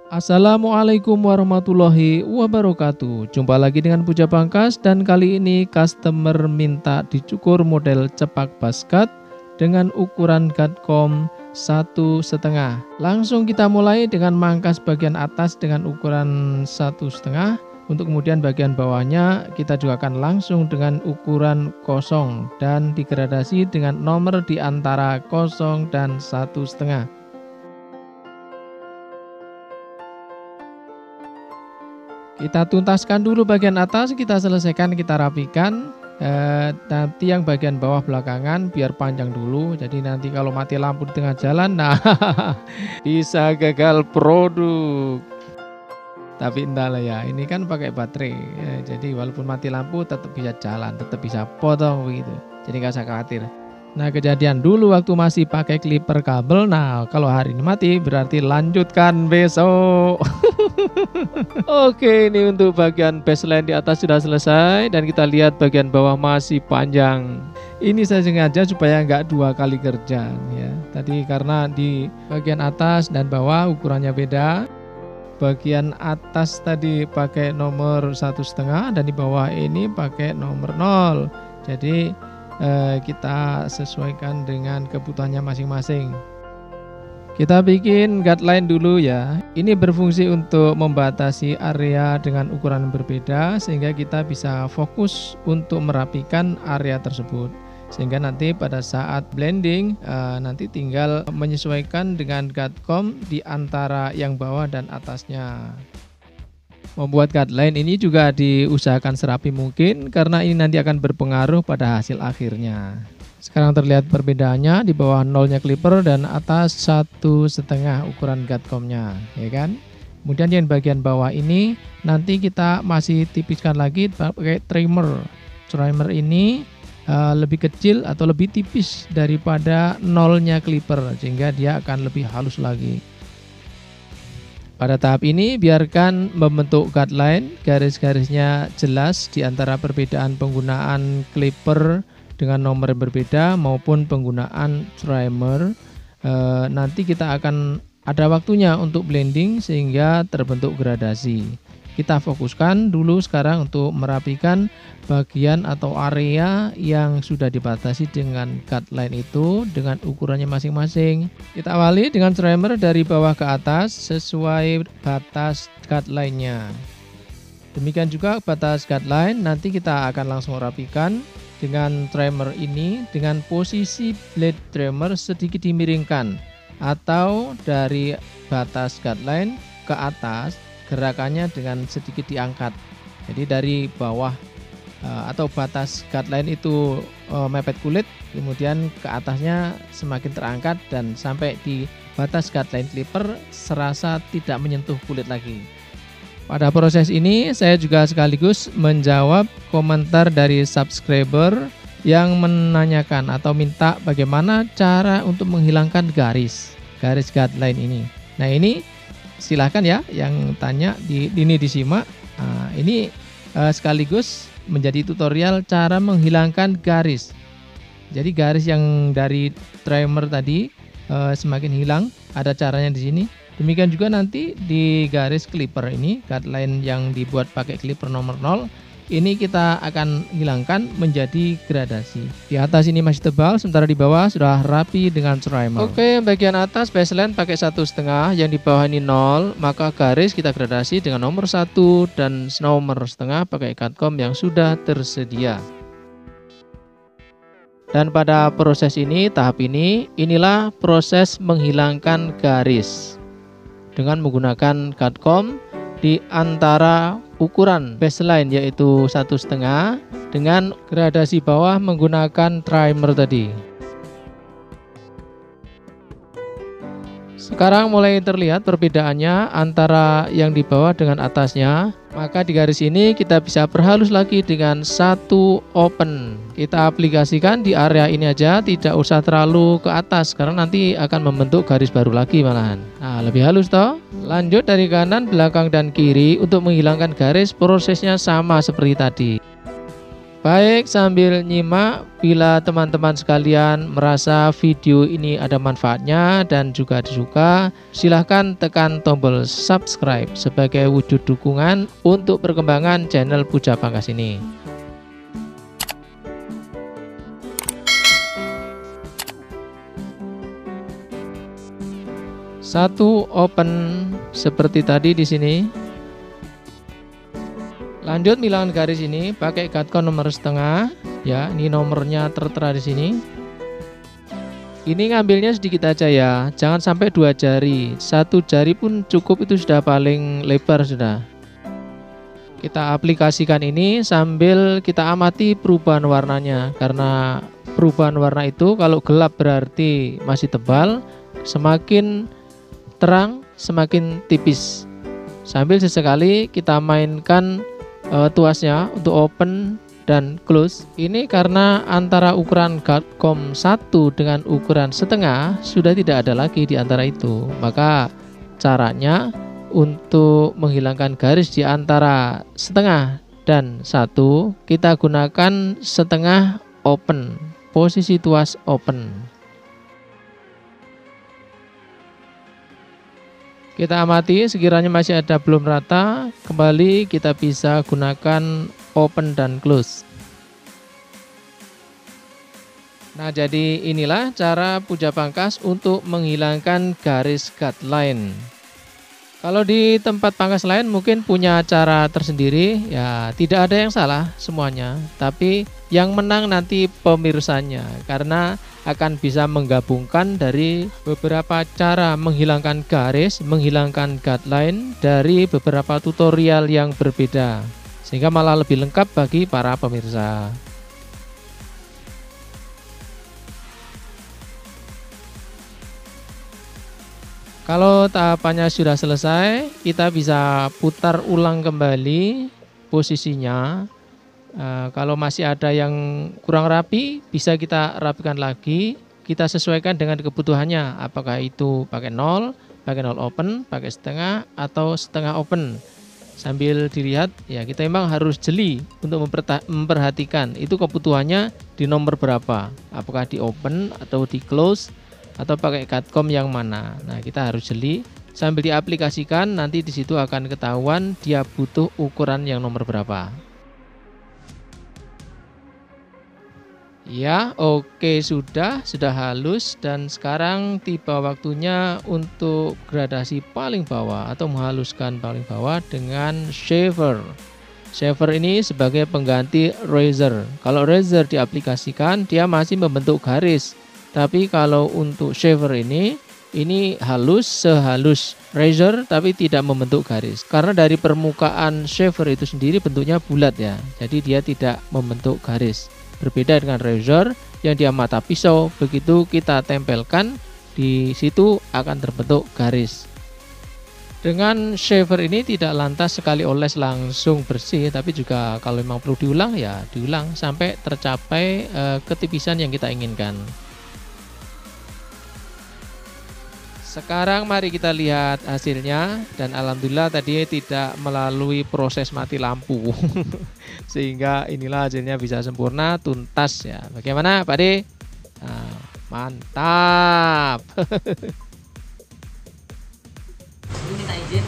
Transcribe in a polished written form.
Assalamualaikum warahmatullahi wabarakatuh. Jumpa lagi dengan Puja Pangkas dan kali ini customer minta dicukur model cepak basket dengan ukuran gatkom 1,5. Langsung kita mulai dengan mangkas bagian atas dengan ukuran 1,5. Untuk kemudian bagian bawahnya kita juga akan langsung dengan ukuran 0 dan digradasi dengan nomor di antara 0 dan 1,5. Kita tuntaskan dulu bagian atas, kita selesaikan, kita rapikan. Nanti yang bagian bawah belakangan biar panjang dulu. Jadi nanti kalau mati lampu di tengah jalan, nah bisa gagal produk. Tapi entahlah ya, ini kan pakai baterai. Jadi walaupun mati lampu tetap bisa jalan, tetap bisa potong begitu. Jadi nggak usah khawatir. Nah, kejadian dulu waktu masih pakai clipper kabel. Nah, kalau hari ini mati berarti lanjutkan besok. Oke, ini untuk bagian baseline di atas sudah selesai dan kita lihat bagian bawah masih panjang. Ini saya sengaja supaya nggak 2 kali kerja ya. Tadi karena di bagian atas dan bawah ukurannya beda. Bagian atas tadi pakai nomor 1,5 dan di bawah ini pakai nomor 0. Jadi kita sesuaikan dengan kebutuhannya masing-masing. Kita bikin guideline dulu ya. Ini berfungsi untuk membatasi area dengan ukuran berbeda sehingga kita bisa fokus untuk merapikan area tersebut. Sehingga nanti pada saat blending nanti tinggal menyesuaikan dengan gatkom di antara yang bawah dan atasnya. Membuat guideline ini juga diusahakan serapi mungkin karena ini nanti akan berpengaruh pada hasil akhirnya. Sekarang terlihat perbedaannya di bawah 0-nya clipper dan atas 1,5 ukuran gatkomnya, ya kan? Kemudian yang bagian bawah ini nanti kita masih tipiskan lagi pakai trimmer. Trimmer ini lebih kecil atau lebih tipis daripada 0-nya clipper sehingga dia akan lebih halus lagi. Pada tahap ini biarkan membentuk guideline, garis-garisnya jelas di antara perbedaan penggunaan clipper dengan nomor yang berbeda maupun penggunaan trimmer. Nanti kita akan ada waktunya untuk blending sehingga terbentuk gradasi. Kita fokuskan dulu sekarang untuk merapikan bagian atau area yang sudah dibatasi dengan guideline itu dengan ukurannya masing-masing. Kita awali dengan trimmer dari bawah ke atas sesuai batas guideline-nya. Demikian juga batas guideline, nanti kita akan langsung rapikan dengan trimmer ini dengan posisi blade trimmer sedikit dimiringkan atau dari batas guideline ke atas gerakannya dengan sedikit diangkat. Jadi dari bawah atau batas guideline itu mepet kulit, kemudian ke atasnya semakin terangkat dan sampai di batas guideline clipper serasa tidak menyentuh kulit lagi. Pada proses ini saya juga sekaligus menjawab komentar dari subscriber yang menanyakan atau minta bagaimana cara untuk menghilangkan garis guideline ini. Nah, ini silahkan ya yang tanya ini disimak. Nah, ini sekaligus menjadi tutorial cara menghilangkan garis. Jadi garis yang dari trimmer tadi semakin hilang, ada caranya di sini. Demikian juga nanti di garis clipper ini, guideline yang dibuat pakai clipper nomor 0, ini kita akan hilangkan menjadi gradasi. Di atas ini masih tebal, sementara di bawah sudah rapi dengan trimmer. Oke, bagian atas baseline pakai 1,5, yang di bawah ini 0, maka garis kita gradasi dengan nomor 1 dan nomor 1,5 pakai gatkom yang sudah tersedia. Dan pada proses ini, tahap ini, inilah proses menghilangkan garis dengan menggunakan gatkom di antara ukuran baseline yaitu 1,5 dengan gradasi bawah menggunakan trimmer tadi. Sekarang mulai terlihat perbedaannya antara yang di bawah dengan atasnya. Maka di garis ini kita bisa perhalus lagi dengan 1 open. Kita aplikasikan di area ini aja, tidak usah terlalu ke atas karena nanti akan membentuk garis baru lagi malahan. Nah, lebih halus toh. Lanjut dari kanan, belakang dan kiri untuk menghilangkan garis, prosesnya sama seperti tadi. Baik, sambil nyimak, bila teman-teman sekalian merasa video ini ada manfaatnya dan juga disuka, silahkan tekan tombol subscribe sebagai wujud dukungan untuk perkembangan channel Puja Pangkas ini. Satu open seperti tadi di sini. Lanjut bilangan garis ini pakai gatcon nomor setengah, ya. Ini nomornya tertera di sini. Ini ngambilnya sedikit aja ya, jangan sampai 2 jari, 1 jari pun cukup, itu sudah paling lebar sudah. Kita aplikasikan ini sambil kita amati perubahan warnanya, karena perubahan warna itu kalau gelap berarti masih tebal, semakin terang semakin tipis. Sambil sesekali kita mainkan tuasnya untuk open dan close. Ini karena antara ukuran gatcom 1 dengan ukuran setengah sudah tidak ada lagi di antara itu. Maka caranya untuk menghilangkan garis di antara setengah dan 1, kita gunakan setengah open, posisi tuas open. Kita amati, sekiranya masih ada belum rata, kembali kita bisa gunakan open dan close. Nah, jadi inilah cara Puja Pangkas untuk menghilangkan garis guideline. Kalau di tempat pangkas lain mungkin punya cara tersendiri, ya tidak ada yang salah semuanya. Tapi yang menang nanti pemirsanya, karena akan bisa menggabungkan dari beberapa cara menghilangkan garis, menghilangkan guideline dari beberapa tutorial yang berbeda, sehingga malah lebih lengkap bagi para pemirsa. Kalau tahapannya sudah selesai, kita bisa putar ulang kembali posisinya. Kalau masih ada yang kurang rapi, bisa kita rapikan lagi. Kita sesuaikan dengan kebutuhannya, apakah itu pakai 0 open, pakai setengah, atau setengah open. Sambil dilihat, ya kita memang harus jeli untuk memperhatikan itu kebutuhannya di nomor berapa, apakah di open atau di close, atau pakai gatcom yang mana. Nah, kita harus jeli sambil diaplikasikan, nanti di situ akan ketahuan dia butuh ukuran yang nomor berapa. Ya, oke, sudah halus, dan sekarang tiba waktunya untuk gradasi paling bawah atau menghaluskan paling bawah dengan shaver. Shaver ini sebagai pengganti razor. Kalau razor diaplikasikan, dia masih membentuk garis. Tapi kalau untuk shaver ini halus, sehalus razor tapi tidak membentuk garis. Karena dari permukaan shaver itu sendiri bentuknya bulat ya. Jadi dia tidak membentuk garis. Berbeda dengan razor yang dia mata pisau, begitu kita tempelkan di situ akan terbentuk garis. Dengan shaver ini tidak lantas sekali oles langsung bersih, tapi juga kalau memang perlu diulang ya diulang sampai tercapai ketipisan yang kita inginkan. Sekarang mari kita lihat hasilnya, dan alhamdulillah tadi tidak melalui proses mati lampu sehingga inilah hasilnya bisa sempurna, tuntas ya. Bagaimana Pak De? Nah, mantap. Minta izin